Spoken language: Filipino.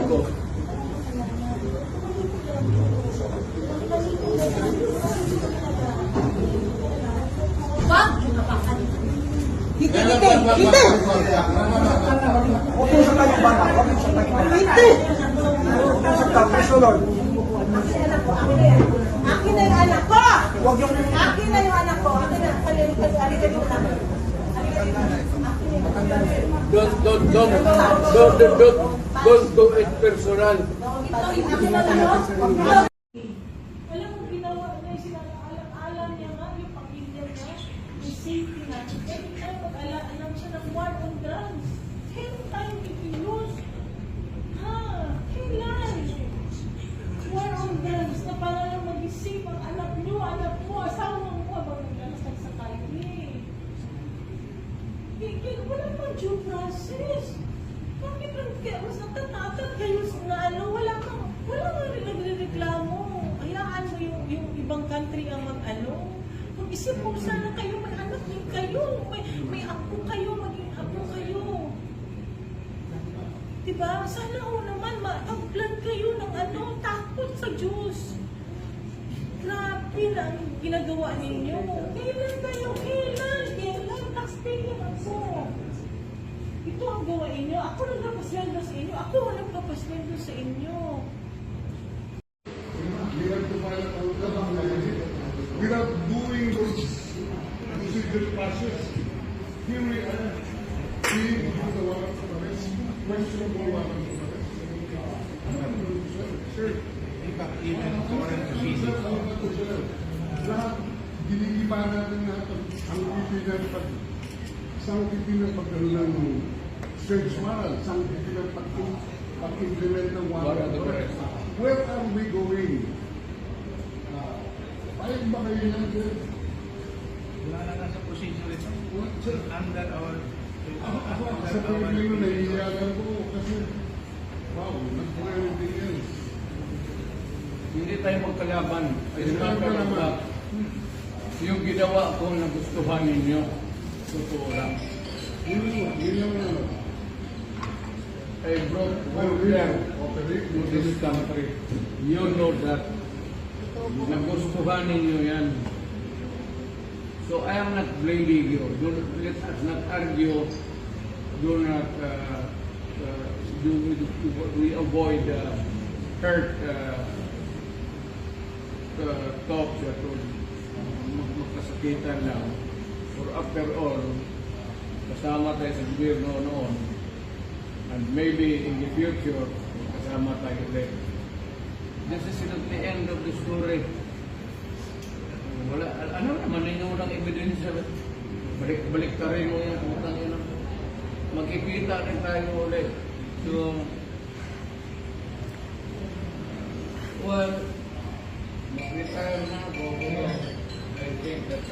anak ko. Hindi! Huwag mo sa tayo bata. Huwag mo sa tayo bata. Hindi! Huwag mo sa tayo sunod. Akin na yung anak ko! Huwag yung... Akin na yung anak ko! Akin na! Halika dito na. Don't do it personal. Alam mo, ginawa niya, alam niya nga, yung pamilya niya, yung safety na. Every time mag-alam siya ng war on drugs. Every time ipilos. Ha? Kailan? War on drugs na para lang mag-isip ang anak niyo, asawa mo, abang naglalasag sa kalye. Wala pang due process. Bakit mas natatakot kayo na wala kang rin nagre-reklamo. Hayaan mo yung ibang country ang mag-isip mo sana kayo, may anak din kayo, may apo kayo, maging apo kayo. Diba? Sana naman mag-plan kayo ng takot sa Diyos. Grabe na ang ginagawa ninyo. Kailan kayo? Kailan? Taxpayer ako. Ito ang gawain nyo. Ako nagpapasweldo sa inyo. Ako ang nagpapasweldo sa inyo. Without doing those procedure process, here we are. We need to do the warrant of arrest. Questionable warrant of arrest. Sir, even warrant of visit. lahat, ginigiba natin natin ang pipilihan pag isang pipilihan pagkaroon ng search warrant, isang pipilihan pag-implement ng warrant of arrest. Where are we going? Pahit ba kayo yan, sir? Wala na nasa procedure ito. Sir, Under our... ako sa Pilipino, naiiyagan ko kasi wow, nag-planning din yan. Hindi tayo magkalaban. Ay, Hindi tayo magkalaban. Yung ginawa ko na gustuhan ninyo, totoo lang. Yun yung I brought order to this country. You know that. Nagustuhan ninyo yan. So I am not blaming you. Let us not argue. Do not we avoid hurt talks that would magkasakitan lang. For after all, kasama tayo sa gobyerno noon, and maybe in the future, kasama tayo ulit. This is not the end of the story. Wala, ano naman yung unang ebidensya? Balik ka rin mo yung utang yun. Magkikita rin tayo ulit. So, well, retire na po. I think that